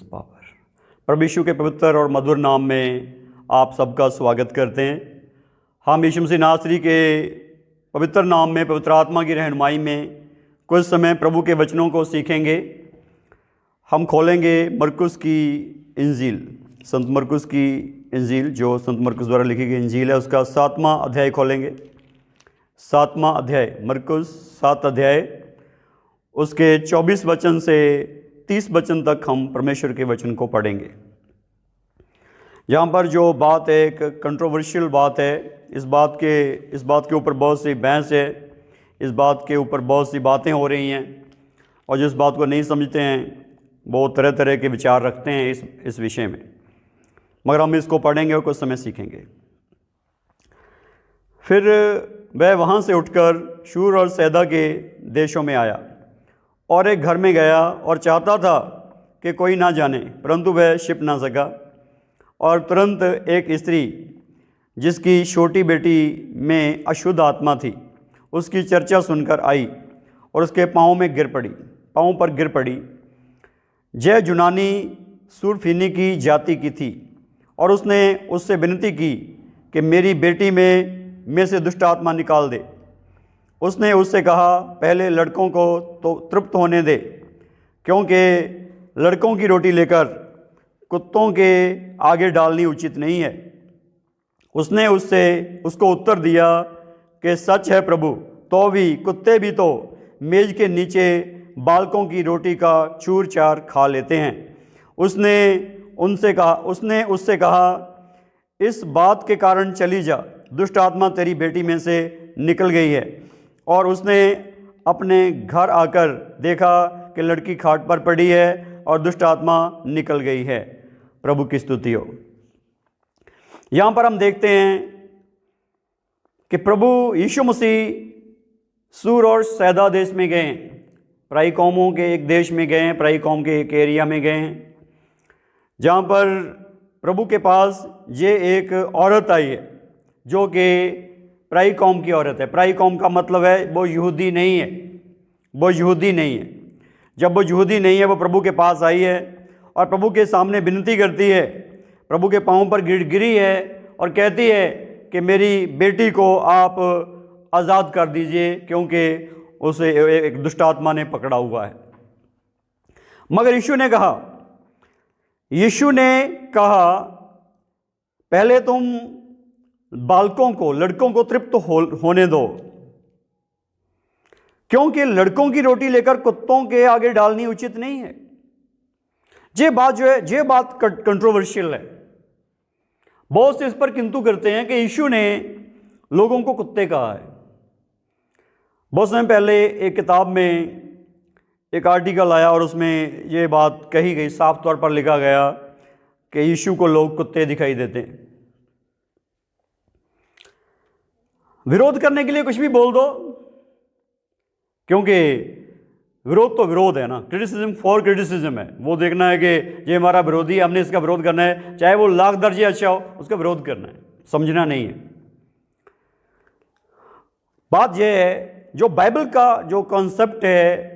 Power. प्रभु यीशु के पवित्र और मधुर नाम में आप सबका स्वागत करते हैं। हम यीशु मसीह नासरी के पवित्र नाम में पवित्र आत्मा की रहनुमाई में कुछ समय प्रभु के वचनों को सीखेंगे। हम खोलेंगे मरकुस की इंजील, संत मरकुस की इंजील, जो संत मरकुस द्वारा लिखी गई इंजील है, उसका 7वां अध्याय खोलेंगे। 7वां अध्याय, मरकुस 7 अध्याय, उसके 24 वचन से 30 वचन तक हम परमेश्वर के वचन को पढ़ेंगे। यहाँ पर जो बात है, एक कंट्रोवर्शियल बात है। इस बात के ऊपर बहुत सी बहस है, इस बात के ऊपर बहुत सी बातें हो रही हैं, और जिस बात को नहीं समझते हैं वो तरह तरह के विचार रखते हैं इस विषय में। मगर हम इसको पढ़ेंगे और कुछ समय सीखेंगे। फिर वह वहाँ से उठकर शूर और सैदा के देशों में आया और एक घर में गया और चाहता था कि कोई ना जाने, परंतु वह छिप ना सका। और तुरंत एक स्त्री जिसकी छोटी बेटी में अशुद्ध आत्मा थी, उसकी चर्चा सुनकर आई और उसके पाँव पर गिर पड़ी। जय यूनानी सुरफीनी की जाति की थी, और उसने उससे विनती की कि मेरी बेटी में से दुष्ट आत्मा निकाल दे। उसने उससे कहा, पहले लड़कों को तो तृप्त होने दे, क्योंकि लड़कों की रोटी लेकर कुत्तों के आगे डालनी उचित नहीं है। उसने उसको उत्तर दिया कि सच है प्रभु, तो भी कुत्ते भी तो मेज के नीचे बालकों की रोटी का चूर चार खा लेते हैं। उसने उससे कहा, इस बात के कारण चली जा, दुष्ट आत्मा तेरी बेटी में से निकल गई है। और उसने अपने घर आकर देखा कि लड़की खाट पर पड़ी है और दुष्ट आत्मा निकल गई है। प्रभु की स्तुति हो। यहाँ पर हम देखते हैं कि प्रभु यीशु मसीह सूर और सैदा देश में गए हैं, पराई कौमों के एक देश में गए हैं, पराई कौम के एक एरिया में गए हैं, जहाँ पर प्रभु के पास ये एक औरत आई है जो कि पराई कौम की औरत है। पराई कौम का मतलब है वो यहूदी नहीं है, वो यहूदी नहीं है। जब वो यहूदी नहीं है, वो प्रभु के पास आई है और प्रभु के सामने विनती करती है, प्रभु के पाँव पर गिरी है और कहती है कि मेरी बेटी को आप आज़ाद कर दीजिए, क्योंकि उसे एक दुष्ट आत्मा ने पकड़ा हुआ है। मगर यीशु ने कहा पहले तुम लड़कों को तृप्त होने दो, क्योंकि लड़कों की रोटी लेकर कुत्तों के आगे डालनी उचित नहीं है। ये बात कंट्रोवर्शियल है। बहुत से इस पर किंतु करते हैं कि यीशु ने लोगों को कुत्ते कहा है। बहुत समय पहले एक किताब में एक आर्टिकल आया और उसमें ये बात कही गई, साफ तौर पर लिखा गया कि यीशु को लोग कुत्ते दिखाई देते हैं। विरोध करने के लिए कुछ भी बोल दो, क्योंकि विरोध तो विरोध है ना, क्रिटिसिज्म फॉर क्रिटिसिज्म है। वो देखना है कि ये हमारा विरोधी है, हमने इसका विरोध करना है, चाहे वो लाख दर्जे अच्छा हो, उसका विरोध करना है, समझना नहीं है। बात यह है, जो बाइबल का जो कॉन्सेप्ट है,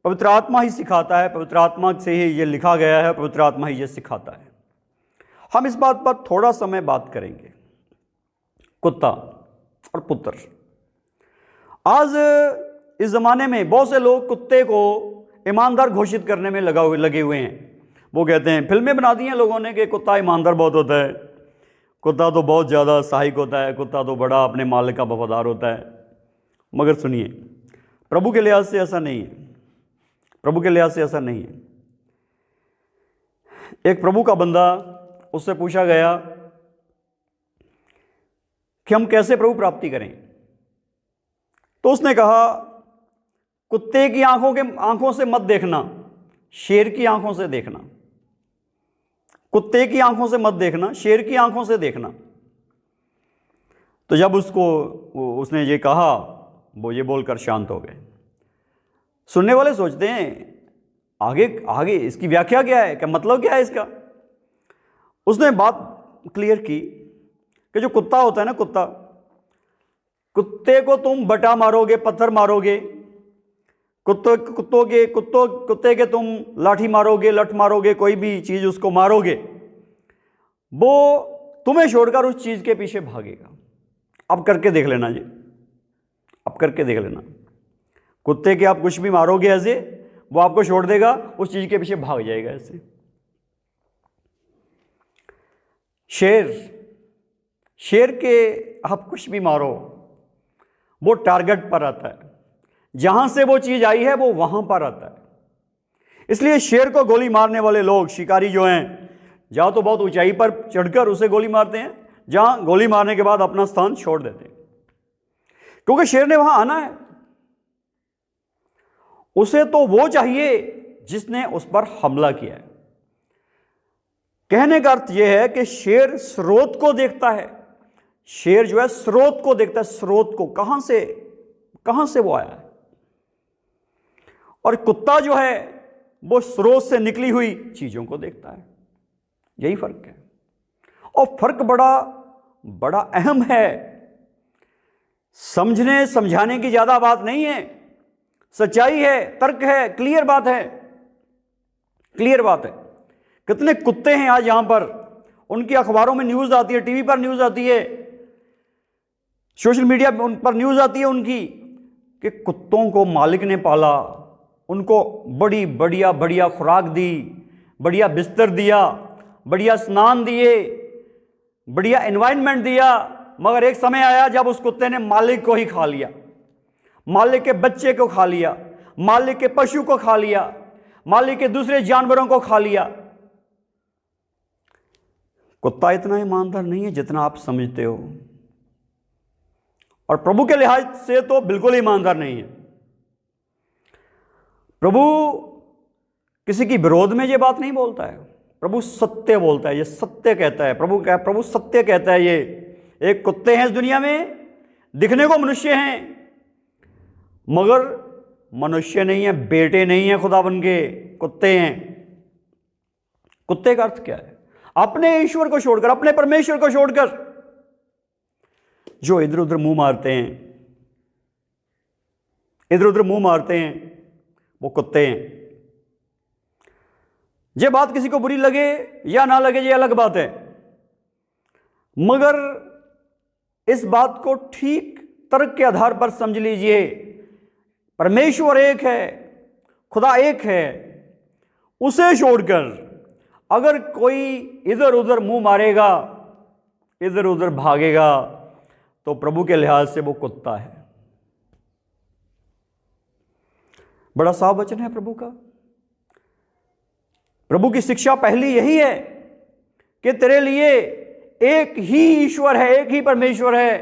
पवित्र आत्मा ही सिखाता है, पवित्र आत्मा से ही ये लिखा गया है, पवित्र आत्मा ही ये सिखाता है। हम इस बात पर थोड़ा समय बात करेंगे। कुत्ता और पुत्र। आज इस ज़माने में बहुत से लोग कुत्ते को ईमानदार घोषित करने में लगे हुए हैं। वो कहते हैं, फिल्में बना दी हैं लोगों ने कि कुत्ता ईमानदार बहुत होता है, कुत्ता तो बहुत ज़्यादा सहायक होता है, कुत्ता तो बड़ा अपने मालिक का वफादार होता है। मगर सुनिए, प्रभु के लिहाज से ऐसा नहीं है। प्रभु के लिहाज से ऐसा नहीं है। एक प्रभु का बंदा, उससे पूछा गया कि हम कैसे प्रभु प्राप्ति करें। तो उसने कहा, कुत्ते की आंखों से मत देखना, शेर की आंखों से देखना। कुत्ते की आंखों से मत देखना, शेर की आंखों से देखना। तो जब उसने ये कहा, वो ये बोलकर शांत हो गए। सुनने वाले सोचते हैं आगे इसकी व्याख्या क्या है, क्या मतलब क्या है इसका। उसने बात क्लियर की कि जो कुत्ता होता है ना, कुत्ते को तुम बटा मारोगे, पत्थर मारोगे, कुत्ते के तुम लाठी मारोगे, लठ मारोगे, कोई भी चीज़ उसको मारोगे, वो तुम्हें छोड़कर उस चीज़ के पीछे भागेगा। अब करके देख लेना जी, अब करके देख लेना। कुत्ते के आप कुछ भी मारोगे ऐसे, वो आपको छोड़ देगा, उस चीज़ के पीछे भाग जाएगा ऐसे। शेर के आप कुछ भी मारो, वो टारगेट पर आता है, जहां से वो चीज आई है वो वहां पर आता है। इसलिए शेर को गोली मारने वाले लोग, शिकारी जो हैं, जहां तो बहुत ऊंचाई पर चढ़कर उसे गोली मारते हैं, जहां गोली मारने के बाद अपना स्थान छोड़ देते हैं, क्योंकि शेर ने वहां आना है। उसे तो वो चाहिए जिसने उस पर हमला किया है। कहने का अर्थ यह है कि शेर स्रोत को देखता है। शेर जो है स्रोत को देखता है, स्रोत को, कहां से वो आया है। और कुत्ता जो है वो स्रोत से निकली हुई चीजों को देखता है। यही फर्क है, और फर्क बड़ा अहम है। समझने समझाने की ज्यादा बात नहीं है, सच्चाई है, तर्क है, क्लियर बात है, क्लियर बात है। कितने कुत्ते हैं आज यहां पर, उनकी अखबारों में न्यूज आती है, टीवी पर न्यूज आती है, सोशल मीडिया पर न्यूज आती है उनकी, कि कुत्तों को मालिक ने पाला, उनको बड़ी बढ़िया खुराक दी, बढ़िया बिस्तर दिया, बढ़िया स्नान दिए, बढ़िया एनवायरनमेंट दिया, मगर एक समय आया जब उस कुत्ते ने मालिक को ही खा लिया, मालिक के बच्चे को खा लिया, मालिक के पशु को खा लिया, मालिक के दूसरे जानवरों को खा लिया। कुत्ता इतना ईमानदार नहीं है जितना आप समझते हो, और प्रभु के लिहाज से तो बिल्कुल ईमानदार नहीं है। प्रभु किसी की विरोध में ये बात नहीं बोलता है, प्रभु सत्य बोलता है, ये सत्य कहता है। प्रभु सत्य कहता है। ये एक कुत्ते हैं इस दुनिया में, दिखने को मनुष्य हैं मगर मनुष्य नहीं है, बेटे नहीं है खुदावन के, कुत्ते हैं। कुत्ते का अर्थ क्या है? अपने ईश्वर को छोड़कर, अपने परमेश्वर को छोड़कर जो इधर उधर मुंह मारते हैं, इधर उधर मुंह मारते हैं, वो कुत्ते हैं। ये बात किसी को बुरी लगे या ना लगे, ये अलग बात है, मगर इस बात को ठीक तर्क के आधार पर समझ लीजिए। परमेश्वर एक है, खुदा एक है, उसे छोड़कर अगर कोई इधर उधर मुंह मारेगा, इधर उधर भागेगा, तो प्रभु के लिहाज से वो कुत्ता है। बड़ा साफ वचन है प्रभु का। प्रभु की शिक्षा पहली यही है कि तेरे लिए एक ही ईश्वर है, एक ही परमेश्वर है,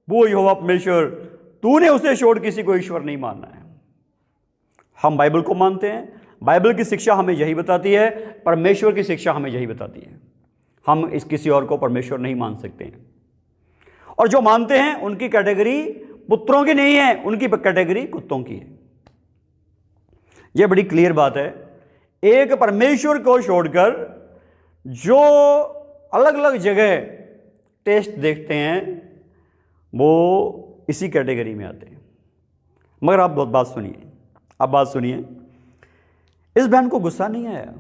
वो यहोवा परमेश्वर। तूने उसे छोड़ किसी को ईश्वर नहीं मानना है। हम बाइबल को मानते हैं, बाइबल की शिक्षा हमें यही बताती है, परमेश्वर की शिक्षा हमें यही बताती है। हम इस किसी और को परमेश्वर नहीं मान सकते हैं। और जो मानते हैं उनकी कैटेगरी पुत्रों की नहीं है, उनकी कैटेगरी कुत्तों की है। यह बड़ी क्लियर बात है। एक परमेश्वर को छोड़कर जो अलग अलग जगह टेस्ट देखते हैं वो इसी कैटेगरी में आते हैं। मगर आप बहुत बात सुनिए, आप बात सुनिए। इस बहन को गुस्सा नहीं आया,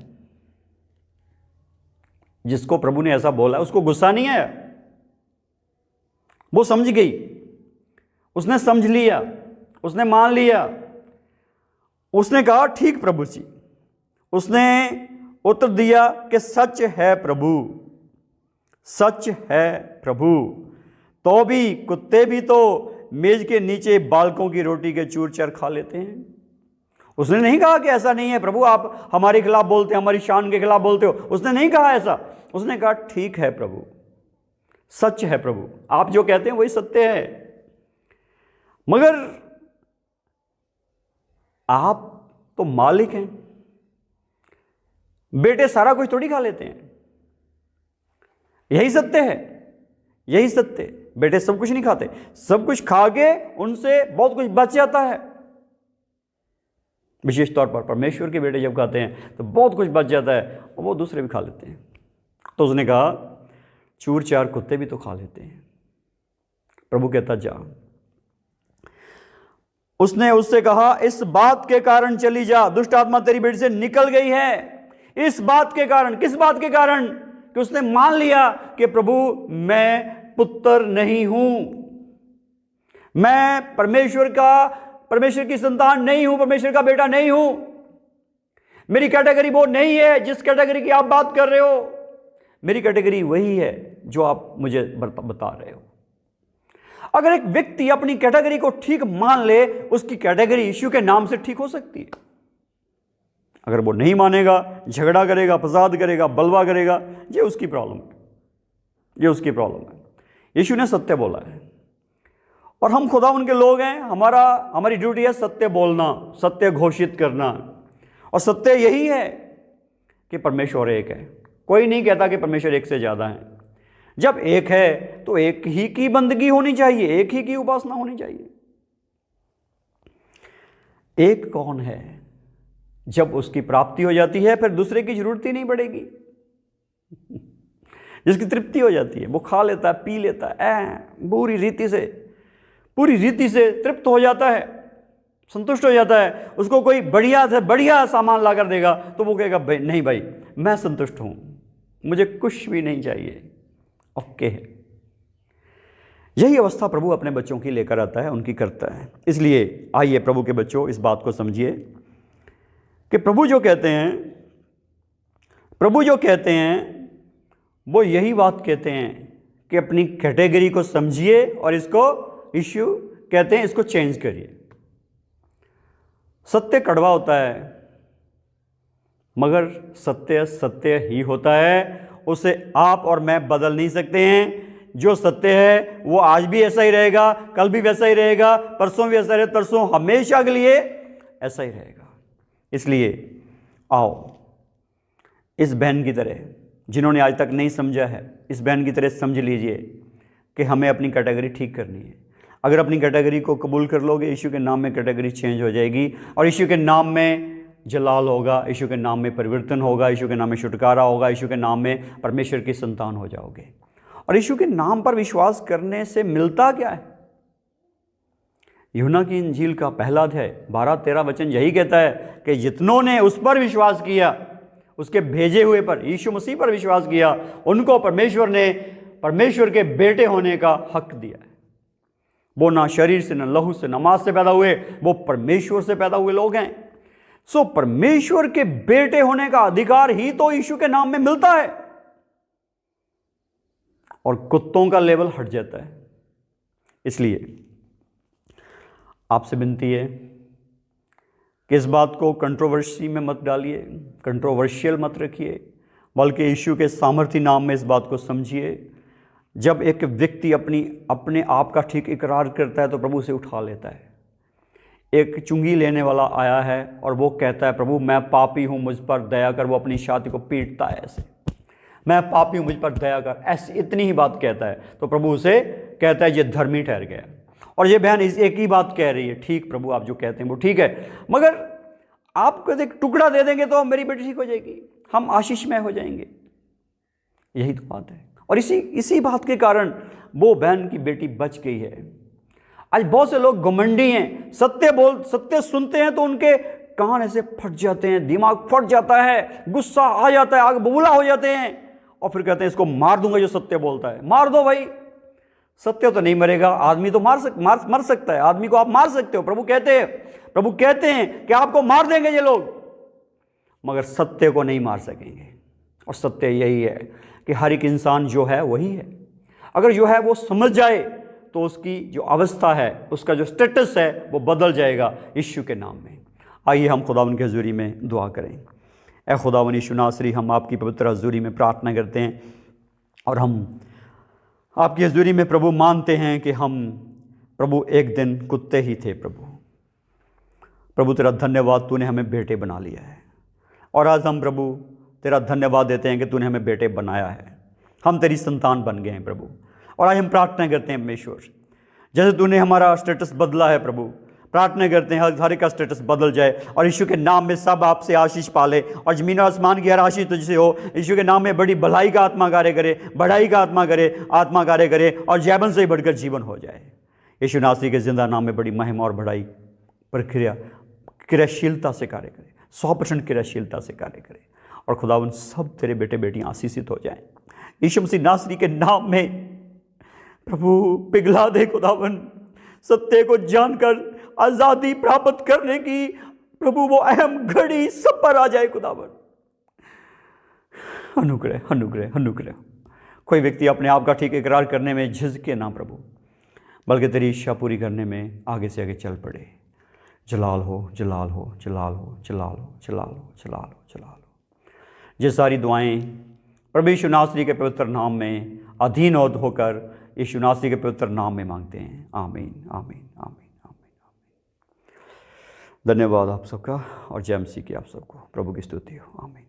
जिसको प्रभु ने ऐसा बोला उसको गुस्सा नहीं आया। वो समझ गई, उसने समझ लिया, उसने मान लिया, उसने कहा ठीक प्रभु जी। उसने उत्तर दिया कि सच है प्रभु, सच है प्रभु। तो भी कुत्ते भी तो मेज के नीचे बालकों की रोटी के चूर चर खा लेते हैं। उसने नहीं कहा कि ऐसा नहीं है प्रभु, आप हमारे खिलाफ बोलते हैं, हमारी शान के खिलाफ बोलते हो। उसने नहीं कहा ऐसा। उसने कहा ठीक है प्रभु, सच है प्रभु, आप जो कहते हैं वही सत्य है। मगर आप तो मालिक हैं, बेटे सारा कुछ थोड़ी खा लेते हैं। यही सत्य है, यही सत्य। बेटे सब कुछ नहीं खाते, सब कुछ खा के उनसे बहुत कुछ बच जाता है। विशेष तौर पर परमेश्वर के बेटे जब खाते हैं तो बहुत कुछ बच जाता है और वो दूसरे भी खा लेते हैं। तो उसने कहा चूर चार कुत्ते भी तो खा लेते हैं। प्रभु कहता जा। उसने उससे कहा, इस बात के कारण चली जा, दुष्ट आत्मा तेरी बेटी से निकल गई है। इस बात के कारण, किस बात के कारण? कि उसने मान लिया कि प्रभु मैं पुत्र नहीं हूं, मैं परमेश्वर की संतान नहीं हूं, परमेश्वर का बेटा नहीं हूं, मेरी कैटेगरी वो नहीं है जिस कैटेगरी की आप बात कर रहे हो। मेरी कैटेगरी वही है जो आप मुझे बता रहे हो। अगर एक व्यक्ति अपनी कैटेगरी को ठीक मान ले, उसकी कैटेगरी यीशु के नाम से ठीक हो सकती है। अगर वो नहीं मानेगा, झगड़ा करेगा, फसाद करेगा, बलवा करेगा, ये उसकी प्रॉब्लम है, ये उसकी प्रॉब्लम है। यीशु ने सत्य बोला है और हम खुदा उनके लोग हैं। हमारी ड्यूटी है सत्य बोलना, सत्य घोषित करना। और सत्य यही है कि परमेश्वर एक है। कोई नहीं कहता कि परमेश्वर एक से ज़्यादा है। जब एक है तो एक ही की बंदगी होनी चाहिए, एक ही की उपासना होनी चाहिए। एक कौन है? जब उसकी प्राप्ति हो जाती है फिर दूसरे की जरूरत ही नहीं पड़ेगी। जिसकी तृप्ति हो जाती है वो खा लेता है, पी लेता है, पूरी रीति से तृप्त हो जाता है, संतुष्ट हो जाता है। उसको कोई बढ़िया से बढ़िया सामान ला कर देगा तो वो कहेगा भाई नहीं भाई, मैं संतुष्ट हूं, मुझे कुछ भी नहीं चाहिए, ओके है। यही अवस्था प्रभु अपने बच्चों की लेकर आता है, उनकी करता है। इसलिए आइए प्रभु के बच्चों इस बात को समझिए कि प्रभु जो कहते हैं वो यही बात कहते हैं कि अपनी कैटेगरी को समझिए और इसको यीशु कहते हैं इसको चेंज करिए। सत्य कड़वा होता है मगर सत्य सत्य ही होता है, उसे आप और मैं बदल नहीं सकते हैं। जो सत्य है वो आज भी ऐसा ही रहेगा, कल भी वैसा ही रहेगा, परसों भी ऐसा रहेगा, तरसों हमेशा के लिए ऐसा ही रहेगा। इसलिए आओ इस बहन की तरह, जिन्होंने आज तक नहीं समझा है, इस बहन की तरह समझ लीजिए कि हमें अपनी कैटेगरी ठीक करनी है। अगर अपनी कैटेगरी को कबूल कर लोगे, यीशु के नाम में कैटेगरी चेंज हो जाएगी और यीशु के नाम में जलाल होगा, यीशु के नाम में परिवर्तन होगा, यीशु के नाम में छुटकारा होगा, यीशु के नाम में परमेश्वर की संतान हो जाओगे। और यीशु के नाम पर विश्वास करने से मिलता क्या है? यूहन्ना की इंजील का पहला अध्याय 12-13 वचन यही कहता है कि जितनों ने उस पर विश्वास किया, उसके भेजे हुए पर, यीशु मसीह पर विश्वास किया, उनको परमेश्वर ने परमेश्वर के बेटे होने का हक दिया है। वो ना शरीर से, ना लहू से, ना मांस से पैदा हुए, वो परमेश्वर से पैदा हुए लोग हैं। सो परमेश्वर के बेटे होने का अधिकार ही तो यीशु के नाम में मिलता है और कुत्तों का लेवल हट जाता है। इसलिए आपसे विनती है कि इस बात को कंट्रोवर्सी में मत डालिए, कंट्रोवर्शियल मत रखिए, बल्कि यीशु के सामर्थी नाम में इस बात को समझिए। जब एक व्यक्ति अपने आप का ठीक इकरार करता है तो प्रभु से उठा लेता है। एक चुंगी लेने वाला आया है और वो कहता है, प्रभु मैं पापी हूँ, मुझ पर दया कर। वो अपनी छाती को पीटता है ऐसे, मैं पापी हूँ, मुझ पर दया कर, ऐसी इतनी ही बात कहता है तो प्रभु उसे कहता है ये धर्मी ठहर गया। और ये बहन इस एक ही बात कह रही है, ठीक प्रभु आप जो कहते हैं वो ठीक है, मगर आपको एक टुकड़ा दे देंगे तो मेरी बेटी ठीक हो जाएगी, हम आशीषमय हो जाएंगे। यही तो बात है। और इसी बात के कारण वो बहन की बेटी बच गई है। आज बहुत से लोग घमंडी हैं, सत्य सुनते हैं तो उनके कान ऐसे फट जाते हैं, दिमाग फट जाता है, गुस्सा आ जाता है, आग बबूला हो जाते हैं और फिर कहते हैं इसको मार दूंगा जो सत्य बोलता है। मार दो भाई, सत्य तो नहीं मरेगा, आदमी तो मर सकता है, आदमी को आप मार सकते हो। प्रभु कहते हैं कि आपको मार देंगे ये लोग, मगर सत्य को नहीं मार सकेंगे। और सत्य यही है कि हर एक इंसान जो है वही है। अगर जो है वो समझ जाए तो उसकी जो अवस्था है, उसका जो स्टेटस है वो बदल जाएगा यीशु के नाम में। आइए हम खुदावन की हजूरी में दुआ करें। ऐ खुदावन यीशु नासरी, हम आपकी पवित्र हजूरी में प्रार्थना करते हैं और हम आपकी हजूरी में प्रभु मानते हैं कि हम प्रभु एक दिन कुत्ते ही थे। प्रभु तेरा धन्यवाद, तूने हमें बेटे बना लिया है। और आज हम प्रभु तेरा धन्यवाद देते हैं कि तूने हमें बेटे बनाया है, हम तेरी संतान बन गए हैं प्रभु। और आज हम प्रार्थना करते हैं परमेश्वर, जैसे तूने हमारा स्टेटस बदला है प्रभु, प्रार्थना करते हैं हर एक का स्टेटस बदल जाए और यीशु के नाम में सब आपसे आशीष पाले और ज़मीन और आसमान की हर आशीष तुझसे हो। यीशु के नाम में बड़ी भलाई का आत्मा कार्य करे, बढ़ाई का आत्मा कार्य करे और जैबन से ही बढ़कर जीवन हो जाए। यीशु नासरी के जिंदा नाम में बड़ी महिमा और बढ़ाई प्रक्रिया क्रियाशीलता से कार्य करे, 100% क्रियाशीलता से कार्य करे। और खुदावन सब तेरे बेटे बेटियां आशीषित हो जाएं यीशु मसीह नासरी के नाम में। प्रभु पिघला दे खुदावन, सत्य को जानकर आज़ादी प्राप्त करने की प्रभु वो अहम घड़ी सब पर आ जाए खुदावन। अनुग्रह अनुग्रह अनुग्रह। कोई व्यक्ति अपने आप का ठीक इकरार करने में झिझके ना प्रभु, बल्कि तेरी इच्छा पूरी करने में आगे से आगे चल पड़े। जलाल हो, जलाल हो, जलाल हो, जलाल हो, जलाल हो, जलाल हो, जलाल हो। ये सारी दुआएं प्रभु यीशु नासरी के पवित्र नाम में अधीन होकर यीशु नासरी के पवित्र नाम में मांगते हैं। आमीन, आमीन, आमीन, आमीन, आमीन। धन्यवाद आप सबका और जय मसीह की आप सबको। प्रभु की स्तुति हो। आमीन।